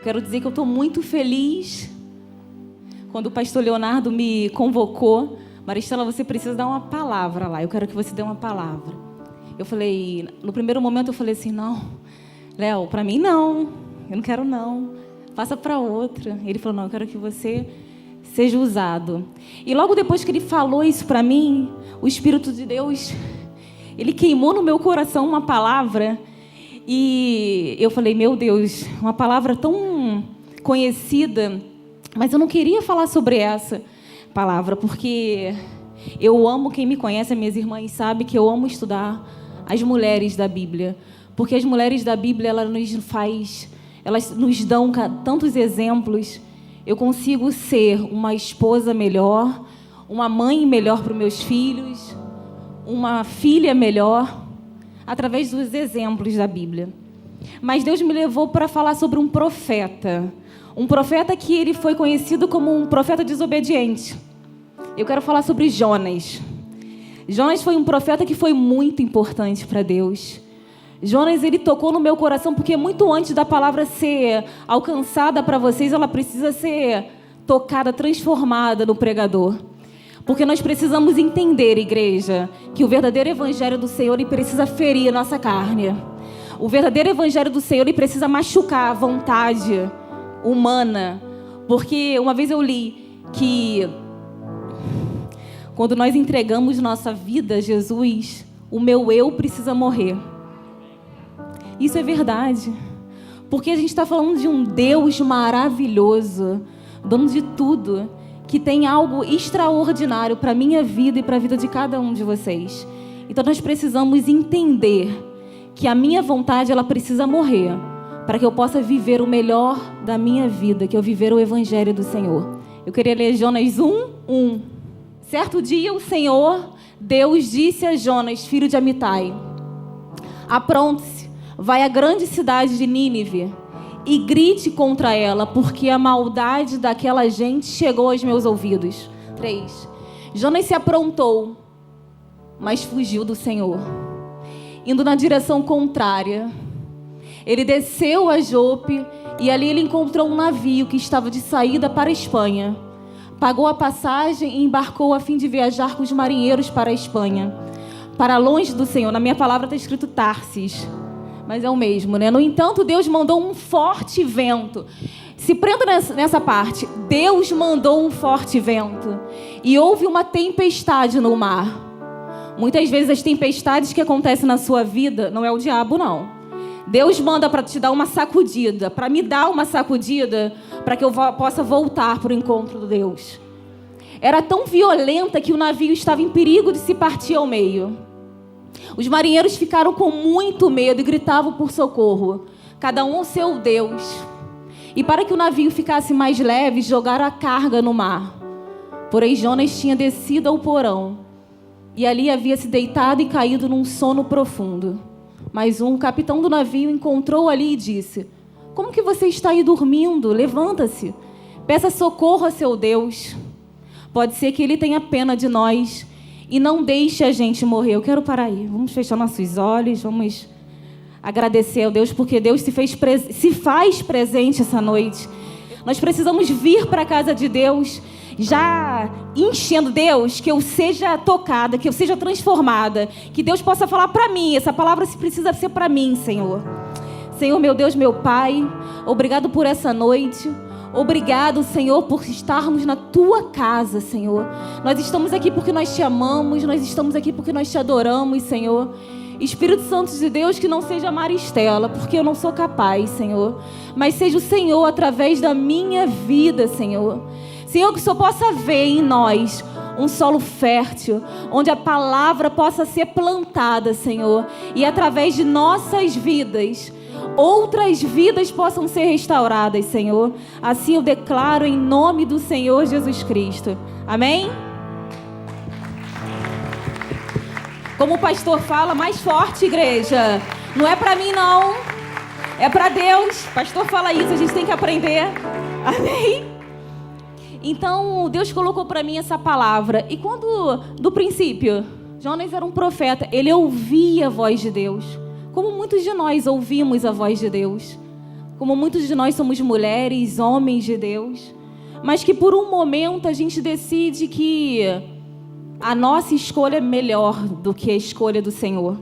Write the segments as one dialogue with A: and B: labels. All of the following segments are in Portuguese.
A: Quero dizer que eu estou muito feliz. Quando o pastor Leonardo me convocou, Maristela, você precisa dar uma palavra lá. Eu quero que você dê uma palavra. Eu falei, no primeiro momento eu falei assim, não, Léo, para mim não. Eu não quero não. Passa para outra. Ele falou, não, eu quero que você seja usado. E logo depois que ele falou isso para mim, o Espírito de Deus, ele queimou no meu coração uma palavra. E eu falei, meu Deus, uma palavra tão conhecida, mas eu não queria falar sobre essa palavra, porque eu amo, quem me conhece, as minhas irmãs sabem que eu amo estudar as mulheres da Bíblia, porque as mulheres da Bíblia, elas nos dão tantos exemplos. Eu consigo ser uma esposa melhor, uma mãe melhor para os meus filhos, uma filha melhor, através dos exemplos da Bíblia. Mas Deus me levou para falar sobre um profeta que ele foi conhecido como um profeta desobediente. Eu quero falar sobre Jonas. Jonas foi um profeta que foi muito importante para Deus. Jonas, ele tocou no meu coração, porque muito antes da palavra ser alcançada para vocês, ela precisa ser tocada, transformada no pregador. Porque nós precisamos entender, igreja, que o verdadeiro evangelho do Senhor, ele precisa ferir a nossa carne. O verdadeiro evangelho do Senhor, ele precisa machucar a vontade humana. Porque uma vez eu li que quando nós entregamos nossa vida a Jesus, o meu eu precisa morrer. Isso é verdade. Porque a gente está falando de um Deus maravilhoso, dono de tudo, que tem algo extraordinário para a minha vida e para a vida de cada um de vocês. Então nós precisamos entender que a minha vontade, ela precisa morrer, para que eu possa viver o melhor da minha vida, que é viver o Evangelho do Senhor. Eu queria ler Jonas 1:1. Certo dia o Senhor, Deus, disse a Jonas, filho de Amitai: apronte-se, vai à grande cidade de Nínive e grite contra ela, porque a maldade daquela gente chegou aos meus ouvidos. 3. Jonas se aprontou, mas fugiu do Senhor, indo na direção contrária. Ele desceu a Jope e ali ele encontrou um navio que estava de saída para a Espanha. Pagou a passagem e embarcou a fim de viajar com os marinheiros para a Espanha, para longe do Senhor. Na minha palavra está escrito Tarsis, mas é o mesmo, né? No entanto, Deus mandou um forte vento. Se prenda nessa parte. Deus mandou um forte vento e houve uma tempestade no mar. Muitas vezes as tempestades que acontecem na sua vida não é o diabo, não. Deus manda para te dar uma sacudida, para me dar uma sacudida, para que eu possa voltar para o encontro de Deus. Era tão violenta que o navio estava em perigo de se partir ao meio. Os marinheiros ficaram com muito medo e gritavam por socorro, cada um ao seu Deus. E para que o navio ficasse mais leve, jogaram a carga no mar. Porém, Jonas tinha descido ao porão e ali havia se deitado e caído num sono profundo. Mas o capitão do navio encontrou ali e disse: como que você está aí dormindo? Levanta-se, peça socorro a seu Deus. Pode ser que ele tenha pena de nós e não deixe a gente morrer. Eu quero parar aí. Vamos fechar nossos olhos, vamos agradecer a Deus, porque Deus se faz presente essa noite. Nós precisamos vir para a casa de Deus já enchendo. Deus, que eu seja tocada, que eu seja transformada, que Deus possa falar para mim. Essa palavra precisa ser para mim, Senhor. Senhor, meu Deus, meu Pai, obrigado por essa noite. Obrigado, Senhor, por estarmos na Tua casa, Senhor. Nós estamos aqui porque nós Te amamos, nós estamos aqui porque nós Te adoramos, Senhor. Espírito Santo de Deus, que não seja Maristela, porque eu não sou capaz, Senhor, mas seja o Senhor através da minha vida, Senhor. Senhor, que o Senhor possa ver em nós um solo fértil, onde a palavra possa ser plantada, Senhor, e através de nossas vidas, outras vidas possam ser restauradas, Senhor. Assim eu declaro em nome do Senhor Jesus Cristo. Amém? Como o pastor fala, mais forte, igreja. Não é para mim, não. É para Deus. O pastor fala isso, a gente tem que aprender. Amém? Então, Deus colocou para mim essa palavra. E quando, do princípio, Jonas era um profeta, ele ouvia a voz de Deus. Como muitos de nós ouvimos a voz de Deus. como muitos de nós somos mulheres, homens de Deus, mas que por um momento a gente decide que a nossa escolha é melhor do que a escolha do Senhor.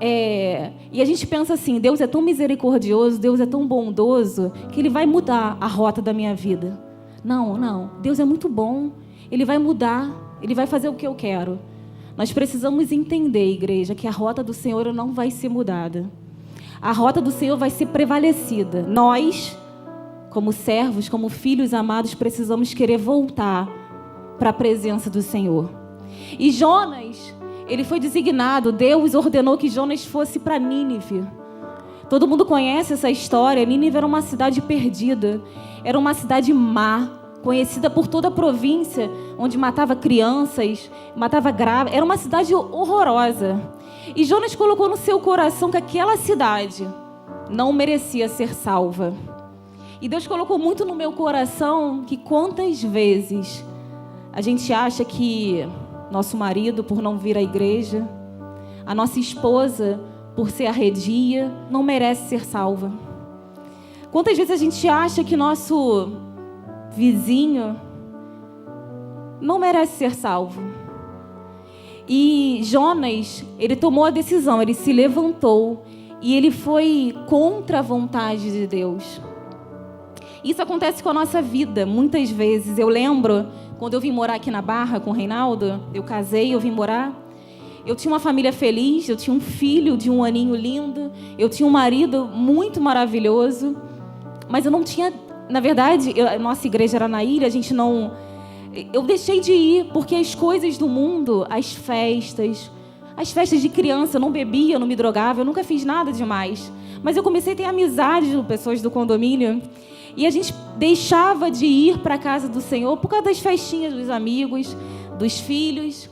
A: E a gente pensa assim, Deus é tão misericordioso, Deus é tão bondoso, que Ele vai mudar a rota da minha vida. Não, Deus é muito bom, Ele vai mudar, Ele vai fazer o que eu quero. Nós precisamos entender, igreja, que a rota do Senhor não vai ser mudada. A rota do Senhor vai ser prevalecida. Nós, como servos, como filhos amados, precisamos querer voltar para a presença do Senhor. E Jonas, ele foi designado, Deus ordenou que Jonas fosse para Nínive. Todo mundo conhece essa história. Nínive era uma cidade perdida, era uma cidade má, conhecida por toda a província, onde matava crianças, matava grávidas. Era uma cidade horrorosa. E Jonas colocou no seu coração que aquela cidade não merecia ser salva. E Deus colocou muito no meu coração que quantas vezes a gente acha que nosso marido, por não vir à igreja, a nossa esposa, por ser arredia, não merece ser salva. Quantas vezes a gente acha que nosso vizinho não merece ser salvo. E Jonas, ele tomou a decisão, ele se levantou e ele foi contra a vontade de Deus. Isso acontece com a nossa vida, muitas vezes. Eu lembro, quando eu vim morar aqui na Barra com o Reinaldo, eu casei, eu vim morar. Eu tinha uma família feliz, eu tinha um filho de 1 aninho lindo, eu tinha um marido muito maravilhoso, mas eu não tinha, na verdade, a nossa igreja era na ilha, a gente não... Eu deixei de ir, porque as coisas do mundo, as festas de criança, eu não bebia, eu não me drogava, eu nunca fiz nada demais. Mas eu comecei a ter amizade com pessoas do condomínio, e a gente deixava de ir para a casa do Senhor por causa das festinhas dos amigos, dos filhos.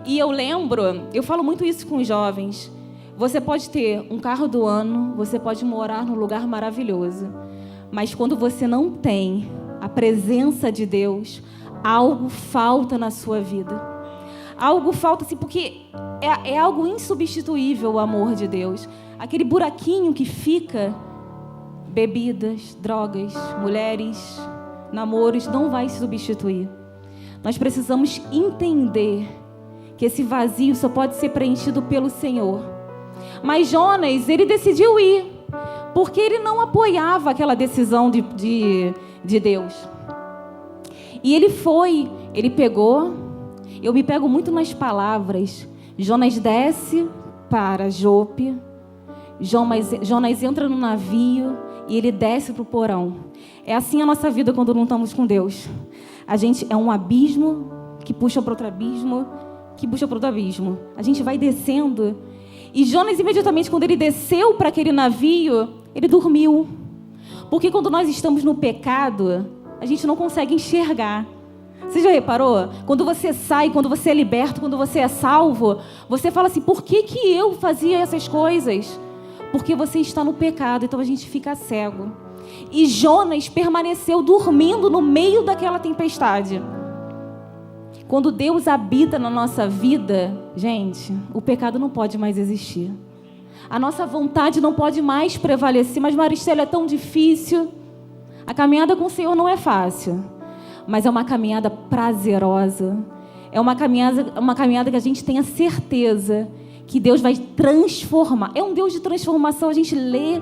A: E eu lembro, eu falo muito isso com os jovens, você pode ter um carro do ano, você pode morar num lugar maravilhoso, mas quando você não tem a presença de Deus, algo falta na sua vida. Algo falta, assim, porque é algo insubstituível o amor de Deus. Aquele buraquinho que fica, bebidas, drogas, mulheres, namoros, não vai se substituir. Nós precisamos entender que esse vazio só pode ser preenchido pelo Senhor. Mas Jonas, ele decidiu ir, porque ele não apoiava aquela decisão de Deus. E ele foi, ele pegou, eu me pego muito nas palavras. Jonas desce para Jope, Jonas entra no navio e ele desce para o porão. É assim a nossa vida quando não estamos com Deus. A gente é um abismo que puxa para outro abismo, que puxa para outro abismo. A gente vai descendo. E Jonas, imediatamente, quando ele desceu para aquele navio, ele dormiu. Porque quando nós estamos no pecado, a gente não consegue enxergar. Você já reparou? Quando você sai, quando você é liberto, quando você é salvo, você fala assim, por que eu fazia essas coisas? Porque você está no pecado, então a gente fica cego. E Jonas permaneceu dormindo no meio daquela tempestade. Quando Deus habita na nossa vida, gente, o pecado não pode mais existir. A nossa vontade não pode mais prevalecer. Mas, Maristela, é tão difícil. A caminhada com o Senhor não é fácil, mas é uma caminhada prazerosa. É uma caminhada que a gente tem a certeza que Deus vai transformar. É um Deus de transformação, a gente lê.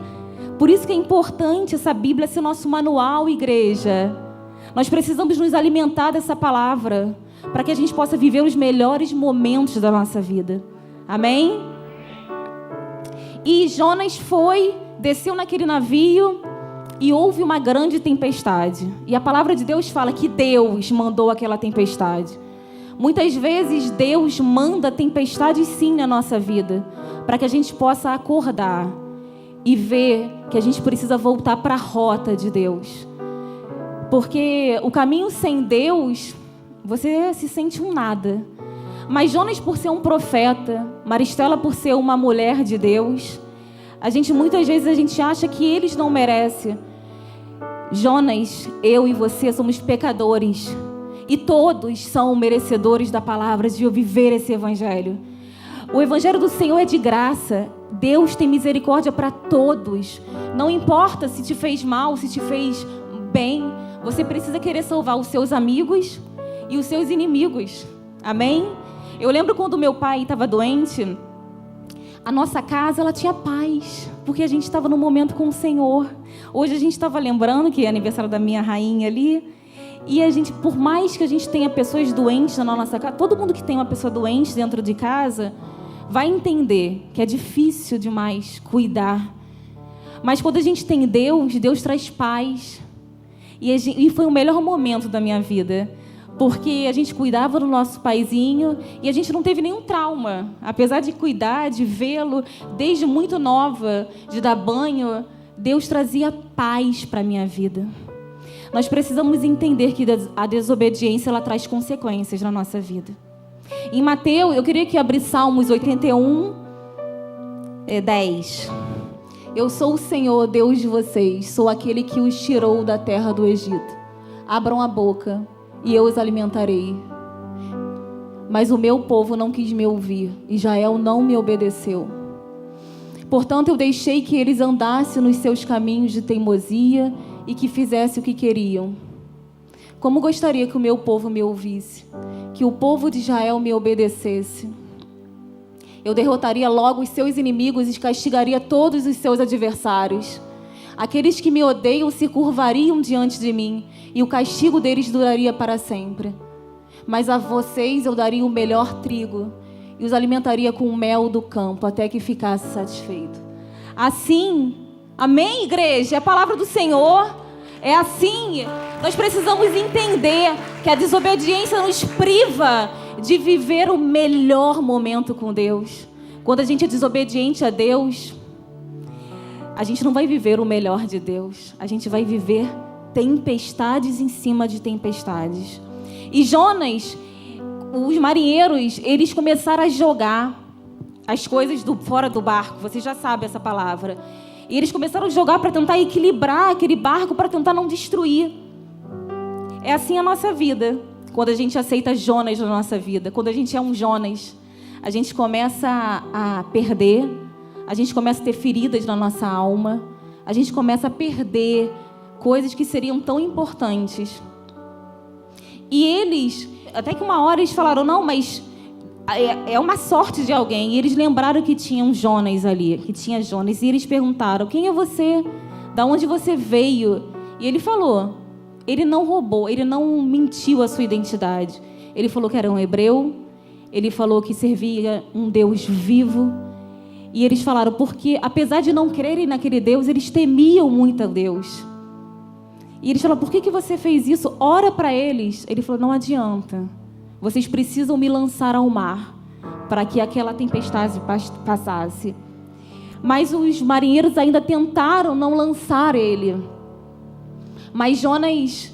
A: Por isso que é importante essa Bíblia ser nosso manual, igreja. Nós precisamos nos alimentar dessa palavra, para que a gente possa viver os melhores momentos da nossa vida. Amém? E Jonas desceu naquele navio e houve uma grande tempestade. E a palavra de Deus fala que Deus mandou aquela tempestade. Muitas vezes Deus manda tempestades sim na nossa vida, para que a gente possa acordar e ver que a gente precisa voltar para a rota de Deus. Porque o caminho sem Deus, você se sente um nada. Mas Jonas, por ser um profeta, Maristela, por ser uma mulher de Deus, muitas vezes a gente acha que eles não merecem. Jonas, eu e você somos pecadores. E todos são merecedores da palavra, de eu viver esse evangelho. O evangelho do Senhor é de graça. Deus tem misericórdia para todos. Não importa se te fez mal, se te fez bem. Você precisa querer salvar os seus amigos e os seus inimigos. Amém? Eu lembro quando meu pai estava doente, a nossa casa ela tinha paz, porque a gente estava num momento com o Senhor. Hoje a gente estava lembrando que é aniversário da minha rainha ali. E a gente, por mais que a gente tenha pessoas doentes na nossa casa, todo mundo que tem uma pessoa doente dentro de casa vai entender que é difícil demais cuidar. Mas quando a gente tem Deus, Deus traz paz. E foi o melhor momento da minha vida, porque a gente cuidava do nosso paizinho e a gente não teve nenhum trauma. Apesar de cuidar, de vê-lo, desde muito nova, de dar banho, Deus trazia paz para a minha vida. Nós precisamos entender que a desobediência ela traz consequências na nossa vida. Em Mateus, eu queria que abrisse Salmos 81, 10. Eu sou o Senhor, Deus de vocês, sou aquele que os tirou da terra do Egito. Abram a boca e eu os alimentarei. Mas o meu povo não quis me ouvir, Israel não me obedeceu. Portanto, eu deixei que eles andassem nos seus caminhos de teimosia e que fizessem o que queriam. Como gostaria que o meu povo me ouvisse, que o povo de Israel me obedecesse. Eu derrotaria logo os seus inimigos e castigaria todos os seus adversários. Aqueles que me odeiam se curvariam diante de mim, e o castigo deles duraria para sempre. Mas a vocês eu daria o melhor trigo, e os alimentaria com o mel do campo, até que ficasse satisfeito. Assim, amém, igreja? É a palavra do Senhor. É assim. Nós precisamos entender que a desobediência nos priva de viver o melhor momento com Deus. Quando a gente é desobediente a Deus, a gente não vai viver o melhor de Deus. A gente vai viver tempestades em cima de tempestades. E Jonas, os marinheiros, eles começaram a jogar as coisas fora do barco. Você já sabe essa palavra. E eles começaram a jogar para tentar equilibrar aquele barco, para tentar não destruir. É assim a nossa vida. Quando a gente aceita Jonas na nossa vida, quando a gente é um Jonas, a gente começa a perder, a gente começa a ter feridas na nossa alma, a gente começa a perder coisas que seriam tão importantes. E eles, até que uma hora eles falaram, não, mas é uma sorte de alguém. E eles lembraram que tinha um Jonas ali, que tinha Jonas. E eles perguntaram, quem é você? Da onde você veio? E ele falou, ele não roubou, ele não mentiu a sua identidade. Ele falou que era um hebreu, ele falou que servia um Deus vivo. E eles falaram, porque apesar de não crerem naquele Deus, eles temiam muito a Deus. E eles falaram, por que você fez isso? Ora para eles. Ele falou, não adianta. Vocês precisam me lançar ao mar para que aquela tempestade passasse. Mas os marinheiros ainda tentaram não lançar ele. Mas Jonas,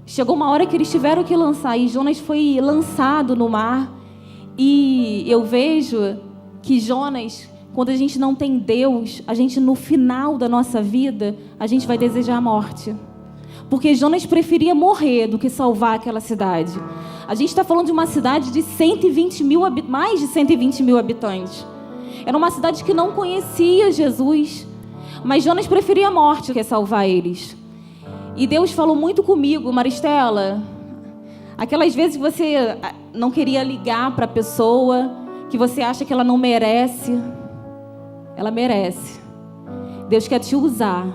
A: chegou uma hora que eles tiveram que lançar, e Jonas foi lançado no mar. E eu vejo que Jonas, quando a gente não tem Deus, a gente no final da nossa vida, a gente vai desejar a morte. Porque Jonas preferia morrer do que salvar aquela cidade. A gente está falando de uma cidade de mais de 120 mil habitantes. Era uma cidade que não conhecia Jesus. Mas Jonas preferia a morte do que salvar eles. E Deus falou muito comigo, Maristela. Aquelas vezes que você não queria ligar para a pessoa, que você acha que ela não merece. Ela merece. Deus quer te usar.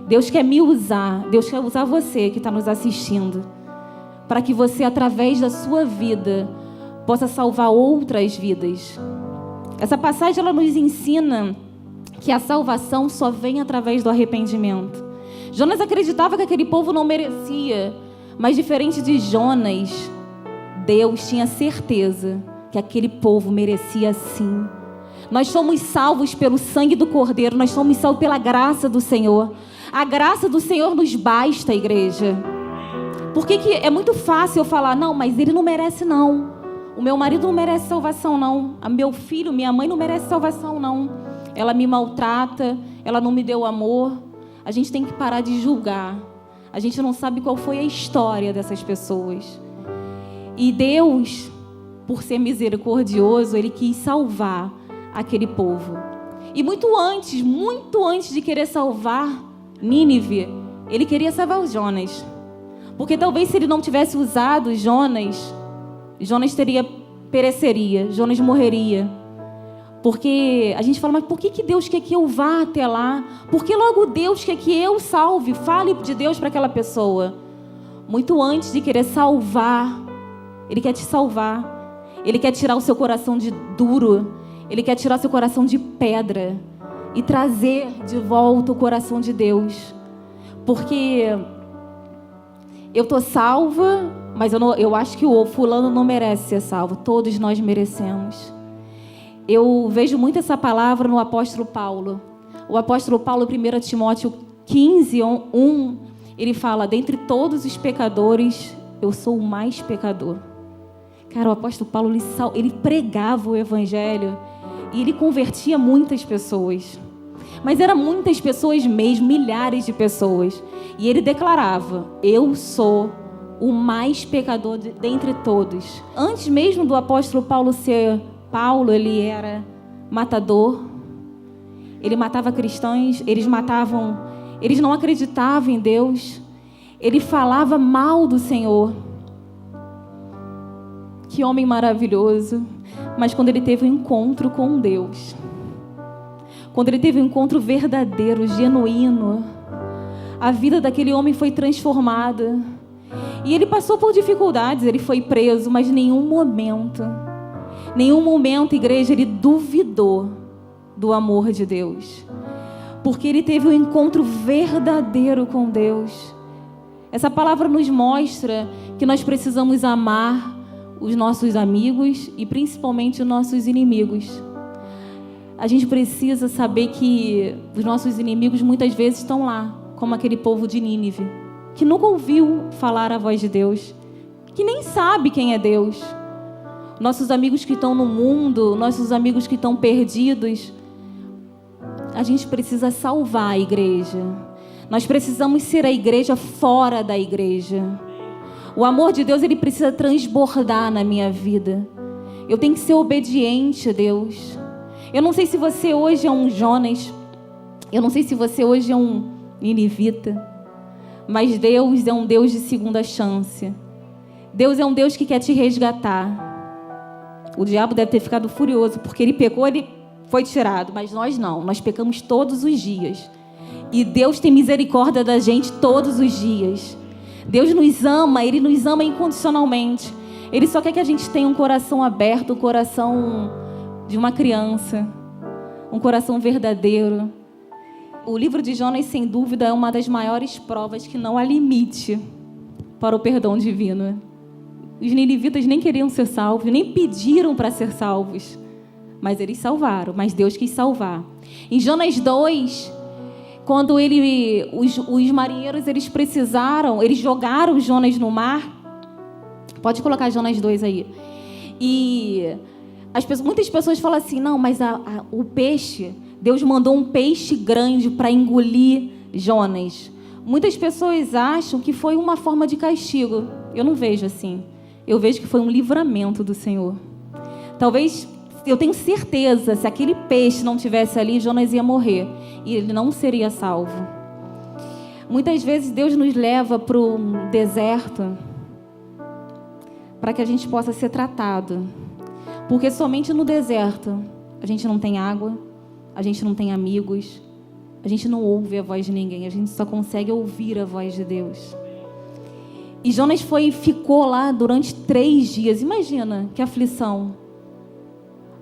A: Deus quer me usar. Deus quer usar você que está nos assistindo, para que você, através da sua vida, possa salvar outras vidas. Essa passagem ela nos ensina que a salvação só vem através do arrependimento. Jonas acreditava que aquele povo não merecia, mas diferente de Jonas, Deus tinha certeza que aquele povo merecia sim. Nós somos salvos pelo sangue do Cordeiro, nós somos salvos pela graça do Senhor. A graça do Senhor nos basta, igreja. Por que é muito fácil eu falar, não, mas ele não merece não. O meu marido não merece salvação não. O meu filho, minha mãe não merece salvação não. Ela me maltrata, ela não me deu amor. A gente tem que parar de julgar. A gente não sabe qual foi a história dessas pessoas. E Deus por ser misericordioso, ele quis salvar aquele povo. E muito antes de querer salvar Nínive, ele queria salvar os Jonas. Porque talvez se ele não tivesse usado Jonas pereceria, Jonas morreria. Porque a gente fala, mas por que Deus quer que eu vá até lá? Por que logo Deus quer que eu salve, fale de Deus para aquela pessoa? Muito antes de querer salvar, ele quer te salvar. Ele quer tirar o seu coração de duro. Ele quer tirar o seu coração de pedra e trazer de volta o coração de Deus. Porque eu estou salva, mas eu acho que o fulano não merece ser salvo. Todos nós merecemos. Eu vejo muito essa palavra no apóstolo Paulo. O apóstolo Paulo, 1 Timóteo 15, 1, ele fala, dentre todos os pecadores, eu sou o mais pecador. Cara, o apóstolo Paulo, ele pregava o evangelho e ele convertia muitas pessoas. Mas eram muitas pessoas mesmo, milhares de pessoas. E ele declarava, eu sou o mais pecador dentre todos. Antes mesmo do apóstolo Paulo ser Paulo, ele era matador. Ele matava cristãos, eles não acreditavam em Deus. Ele falava mal do Senhor. Que homem maravilhoso. Mas quando ele teve um encontro com Deus, quando ele teve um encontro verdadeiro, genuíno, a vida daquele homem foi transformada. E ele passou por dificuldades, ele foi preso, mas em nenhum momento, igreja, ele duvidou do amor de Deus. Porque ele teve um encontro verdadeiro com Deus. Essa palavra nos mostra que nós precisamos amar os nossos amigos e principalmente os nossos inimigos. A gente precisa saber que os nossos inimigos muitas vezes estão lá, como aquele povo de Nínive, que nunca ouviu falar a voz de Deus, que nem sabe quem é Deus. Nossos amigos que estão no mundo, nossos amigos que estão perdidos, a gente precisa salvar a igreja. Nós precisamos ser a igreja fora da igreja. O amor de Deus, ele precisa transbordar na minha vida. Eu tenho que ser obediente a Deus. Eu não sei se você hoje é um Jonas. Eu não sei se você hoje é um ninivita. Mas Deus é um Deus de segunda chance. Deus é um Deus que quer te resgatar. O diabo deve ter ficado furioso, porque ele pecou, ele foi tirado. Mas nós não, nós pecamos todos os dias. E Deus tem misericórdia da gente todos os dias. Deus nos ama, Ele nos ama incondicionalmente. Ele só quer que a gente tenha um coração aberto, um coração de uma criança, um coração verdadeiro. O livro de Jonas, sem dúvida, é uma das maiores provas que não há limite para o perdão divino. Os ninivitas nem queriam ser salvos, nem pediram para ser salvos, mas eles salvaram, mas Deus quis salvar. Em Jonas 2, quando os marinheiros, eles jogaram Jonas no mar. Pode colocar Jonas 2 aí. E muitas pessoas falam assim, não, mas o peixe, Deus mandou um peixe grande para engolir Jonas. Muitas pessoas acham que foi uma forma de castigo. Eu não vejo assim. Eu vejo que foi um livramento do Senhor. Talvez, eu tenho certeza, se aquele peixe não tivesse ali, Jonas ia morrer. E ele não seria salvo. Muitas vezes Deus nos leva para um deserto para que a gente possa ser tratado. Porque somente no deserto a gente não tem água, a gente não tem amigos, a gente não ouve a voz de ninguém, a gente só consegue ouvir a voz de Deus. E Jonas ficou lá durante 3 dias. Imagina que aflição.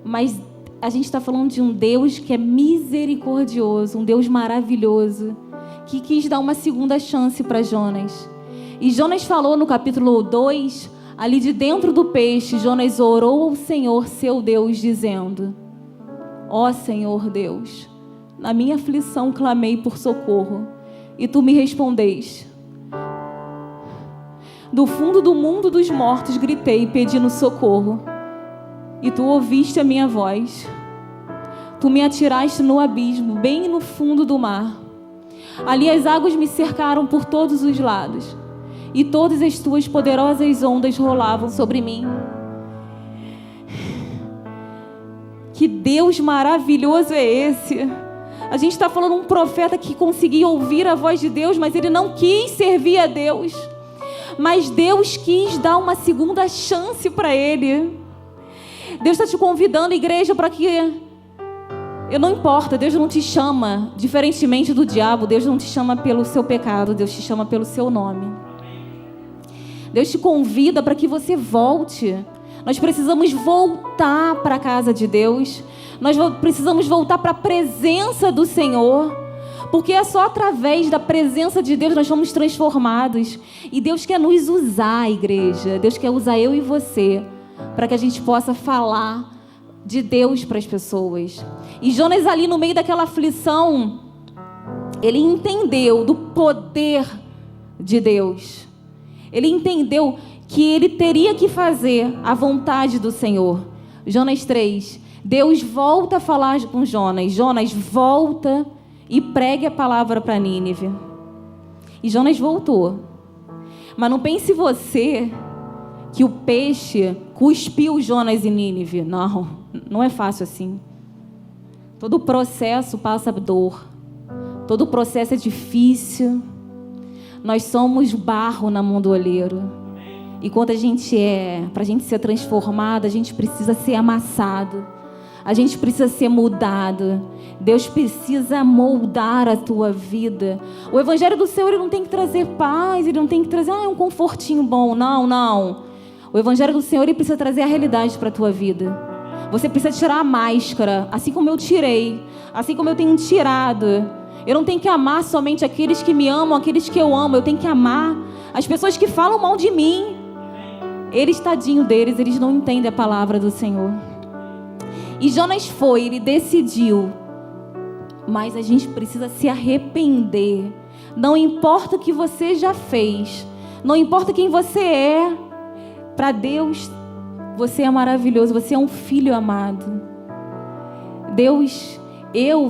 A: Mas a gente está falando de um Deus que é misericordioso, um Deus maravilhoso, que quis dar uma segunda chance para Jonas. E Jonas falou no capítulo 2, ali de dentro do peixe, Jonas orou ao Senhor, seu Deus, dizendo: ó Senhor Deus, na minha aflição clamei por socorro, e tu me respondeste. Do fundo do mundo dos mortos gritei pedindo socorro, e tu ouviste a minha voz. Tu me atiraste no abismo, bem no fundo do mar. Ali as águas me cercaram por todos os lados, e todas as tuas poderosas ondas rolavam sobre mim. Que Deus maravilhoso é esse? A gente está falando de um profeta que conseguia ouvir a voz de Deus, mas ele não quis servir a Deus. Mas Deus quis dar uma segunda chance para ele. Deus está te convidando, igreja, para que... Não importa, Deus não te chama, diferentemente do diabo, Deus não te chama pelo seu pecado, Deus te chama pelo seu nome. Deus te convida para que você volte. Nós precisamos voltar para a casa de Deus. Nós precisamos voltar para a presença do Senhor. Porque é só através da presença de Deus nós somos transformados. E Deus quer nos usar, igreja. Deus quer usar eu e você para que a gente possa falar de Deus para as pessoas. E Jonas ali no meio daquela aflição, ele entendeu do poder de Deus. Ele entendeu que ele teria que fazer a vontade do Senhor. Jonas 3. Deus volta a falar com Jonas. Jonas, volta e pregue a palavra para Nínive. E Jonas voltou. Mas não pense você que o peixe cuspiu Jonas em Nínive. Não, não é fácil assim. Todo o processo passa dor. Todo o processo é difícil. Nós somos barro na mão do oleiro. E quando para a gente ser transformado, a gente precisa ser amassado. A gente precisa ser mudado. Deus precisa moldar a tua vida. O evangelho do Senhor, ele não tem que trazer paz, ele não tem que trazer um confortinho bom. Não, não. O evangelho do Senhor, ele precisa trazer a realidade para a tua vida. Você precisa tirar a máscara, assim como eu tirei, assim como eu tenho tirado. Eu não tenho que amar somente aqueles que me amam, aqueles que eu amo. Eu tenho que amar as pessoas que falam mal de mim. Eles, tadinho deles, eles não entendem a palavra do Senhor. E Jonas ele decidiu. Mas a gente precisa se arrepender. Não importa o que você já fez. Não importa quem você é. Para Deus, você é maravilhoso. Você é um filho amado. Deus,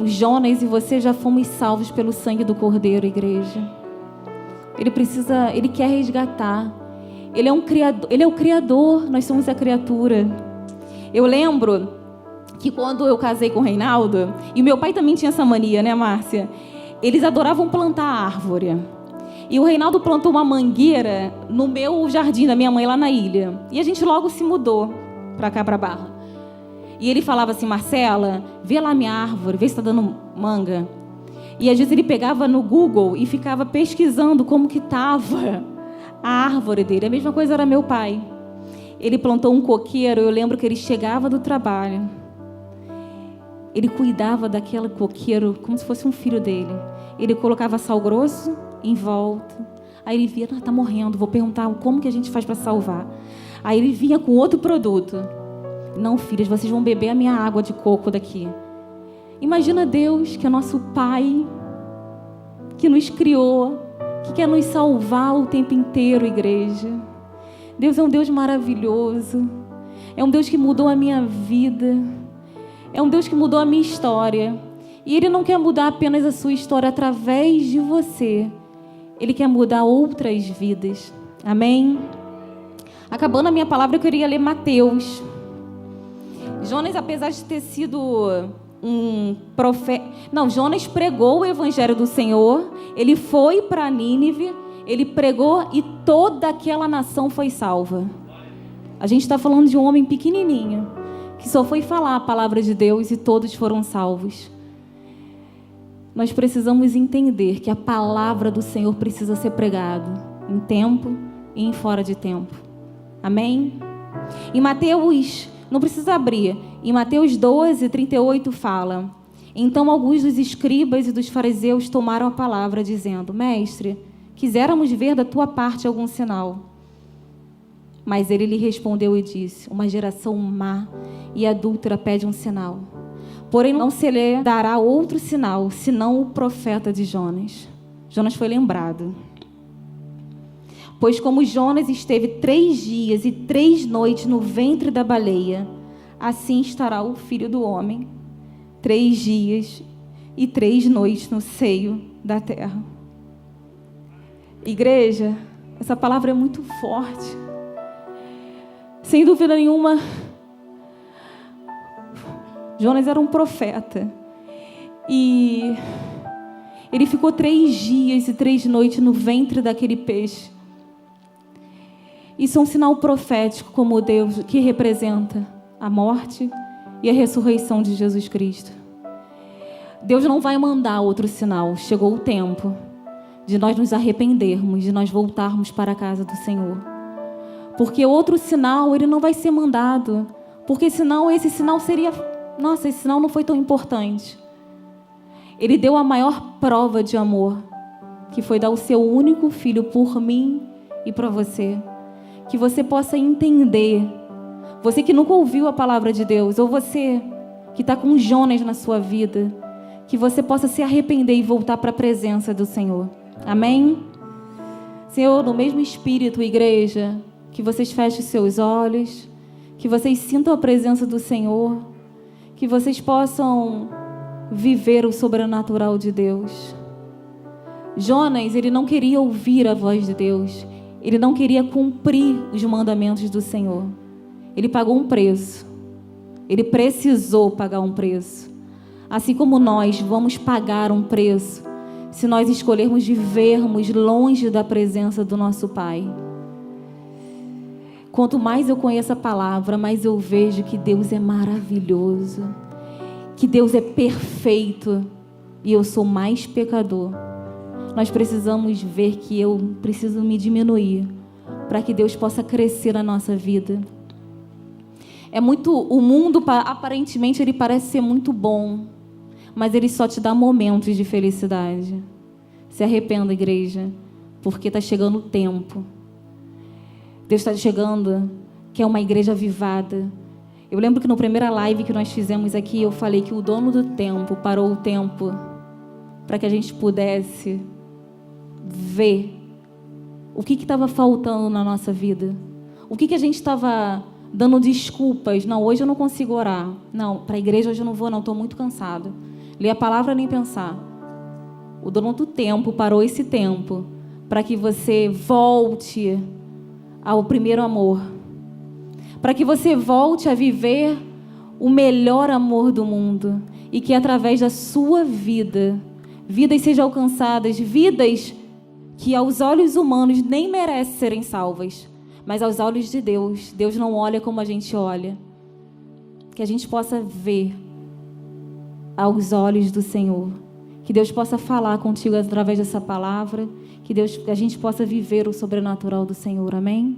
A: Jonas e você já fomos salvos pelo sangue do Cordeiro, igreja. Ele quer resgatar. Ele é o Criador, nós somos a criatura. Eu lembro que quando eu casei com o Reinaldo, e meu pai também tinha essa mania, né, Márcia? Eles adoravam plantar árvore. E o Reinaldo plantou uma mangueira no meu jardim da minha mãe lá na ilha. E a gente logo se mudou para cá, para Barra. E ele falava assim, Marcela, vê lá minha árvore, vê se está dando manga. E às vezes ele pegava no Google e ficava pesquisando como que estava a árvore dele. A mesma coisa era meu pai. Ele plantou um coqueiro, eu lembro que ele chegava do trabalho. Ele cuidava daquele coqueiro como se fosse um filho dele. Ele colocava sal grosso em volta. Aí ele via, está morrendo, vou perguntar como que a gente faz para salvar. Aí ele vinha com outro produto. Não, filhas, vocês vão beber a minha água de coco daqui. Imagina Deus, que é nosso Pai, que nos criou, que quer nos salvar o tempo inteiro, igreja. Deus é um Deus maravilhoso. É um Deus que mudou a minha vida. É um Deus que mudou a minha história. E Ele não quer mudar apenas a sua história através de você. Ele quer mudar outras vidas. Amém? Acabando a minha palavra, eu queria ler Mateus. Jonas, apesar de ter sido um profeta... Não, Jonas pregou o evangelho do Senhor. Ele foi para Nínive. Ele pregou e toda aquela nação foi salva. A gente está falando de um homem pequenininho que só foi falar a palavra de Deus e todos foram salvos. Nós precisamos entender que a palavra do Senhor precisa ser pregada em tempo e em fora de tempo. Amém? Em Mateus, não precisa abrir, em Mateus 12, 38 fala: então alguns dos escribas e dos fariseus tomaram a palavra dizendo: mestre, quiséramos ver da tua parte algum sinal. Mas ele lhe respondeu e disse: uma geração má e adúltera pede um sinal. Porém não se lhe dará outro sinal, senão o profeta de Jonas. Jonas foi lembrado. Pois como Jonas esteve 3 dias e 3 noites no ventre da baleia, assim estará o Filho do Homem 3 dias e 3 noites no seio da terra. Igreja, essa palavra é muito forte. Sem dúvida nenhuma, Jonas era um profeta. E ele ficou 3 dias e 3 noites no ventre daquele peixe. Isso é um sinal profético, como Deus, que representa a morte e a ressurreição de Jesus Cristo. Deus não vai mandar outro sinal. Chegou o tempo de nós nos arrependermos, de nós voltarmos para a casa do Senhor. Porque outro sinal, ele não vai ser mandado. Porque senão esse sinal seria... Nossa, esse sinal não foi tão importante. Ele deu a maior prova de amor, que foi dar o seu único filho por mim e para você. Que você possa entender. Você que nunca ouviu a palavra de Deus, ou você que está com Jonas na sua vida, que você possa se arrepender e voltar para a presença do Senhor. Amém? Senhor, no mesmo espírito, igreja, que vocês fechem seus olhos, que vocês sintam a presença do Senhor, que vocês possam viver o sobrenatural de Deus. Jonas, ele não queria ouvir a voz de Deus, ele não queria cumprir os mandamentos do Senhor. Ele pagou um preço, ele precisou pagar um preço. Assim como nós vamos pagar um preço, se nós escolhermos vivermos longe da presença do nosso Pai. Quanto mais eu conheço a palavra, mais eu vejo que Deus é maravilhoso, que Deus é perfeito e eu sou mais pecador. Nós precisamos ver que eu preciso me diminuir para que Deus possa crescer na nossa vida. O mundo aparentemente ele parece ser muito bom, mas ele só te dá momentos de felicidade. Se arrependa, igreja, porque está chegando o tempo. Deus está chegando, que é uma igreja avivada. Eu lembro que na primeira live que nós fizemos aqui, eu falei que o dono do tempo parou o tempo para que a gente pudesse ver o que estava faltando na nossa vida. O que a gente estava dando desculpas. Não, hoje eu não consigo orar. Não, para a igreja hoje eu não vou, não, estou muito cansado. Ler a palavra nem pensar. O dono do tempo parou esse tempo para que você volte ao primeiro amor. Para que você volte a viver o melhor amor do mundo. E que através da sua vida, vidas sejam alcançadas, vidas que aos olhos humanos nem merecem serem salvas. Mas aos olhos de Deus, Deus não olha como a gente olha. Que a gente possa ver aos olhos do Senhor. Que Deus possa falar contigo através dessa palavra. Que a gente possa viver o sobrenatural do Senhor. Amém?